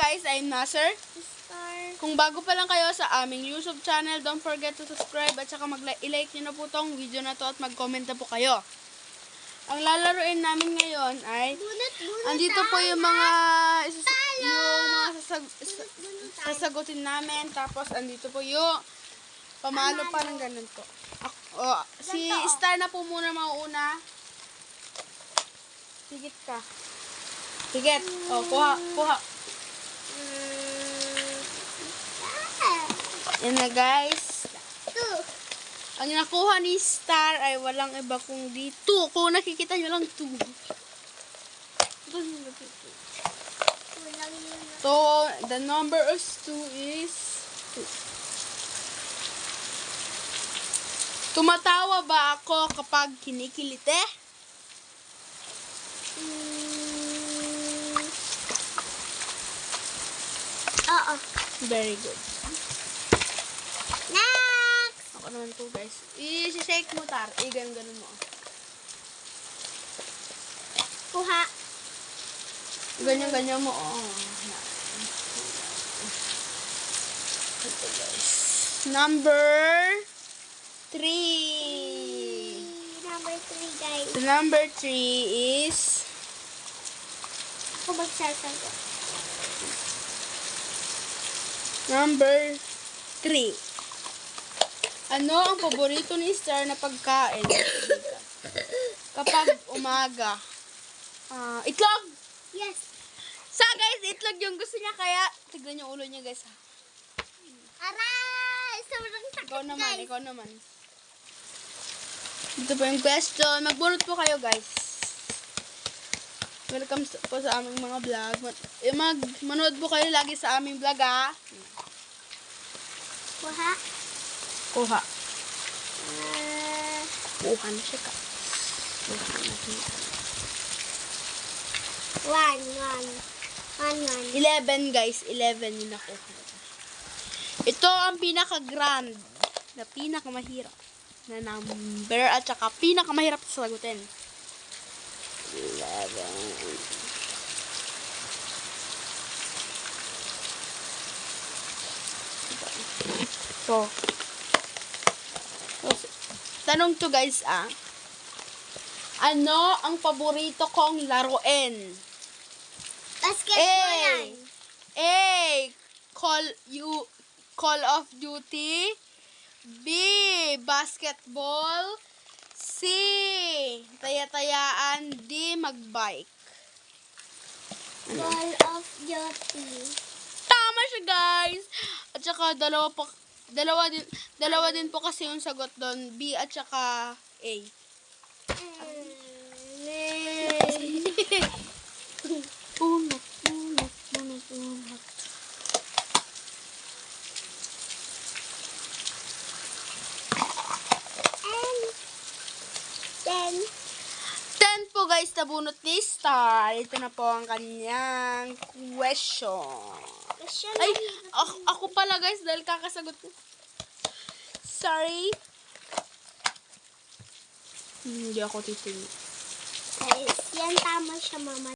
guys, I'm Nasser. Kung bago pa lang kayo sa aming YouTube channel, don't forget to subscribe at saka i-like nyo na po tong video na to at mag-comment na po kayo. Ang lalaruin namin ngayon ay andito po yung mga sasagutin namin, tapos andito po yung pamalo pa ng ganito. Si Star na po muna mauuna. Higit ka. Higit. Kuha. Yan na guys. Ang nakuha ni Star ay walang iba kundi 2. Kung nakikita nyo lang 2. So, the number of 2 is 2. Tumatawa ba ako kapag kinikilite? Oo. Very good. Next! Ako naman to guys. I-shake mo tar. Ganun mo. Kuha. Ganyan mo. Ito guys. Number 3. Number 3 guys. The number 3 is Ako magsasagot. number 3. Ano ang paborito ni Star na pagkain kapag umaga? Itlog! Yes. Guys, itlog yung gusto niya, kaya tignan yung ulo niya guys. Aray! Sobrang sakit Ikaw naman. Dito po yung question. Magbunot po kayo guys. Welcome po sa aming mga vlog. Manood po kayo lagi sa aming vlog Kuha. Kuha na siya ka. 1. 11 guys. 11 yung nakuha. Ito ang pinaka-grand na pinakamahirap na number at saka pinakamahirap sa sagutin. 11. So, tanong to guys ano ang paborito kong laruin? Basketball yan. A. Call of Duty. B. Basketball. C. Taya-tayaan. D. Magbike. Call of Duty. Tama siya guys. At saka dalawa din po kasi yung sagot doon. B at saka A. Unat. And 10 po guys, nabunot ni Star. Ito na po ang kanyang question. Ay, ako pala guys, dahil kakasagot ko. Sorry. Hindi ako titingin. guys, yan tama siya mama.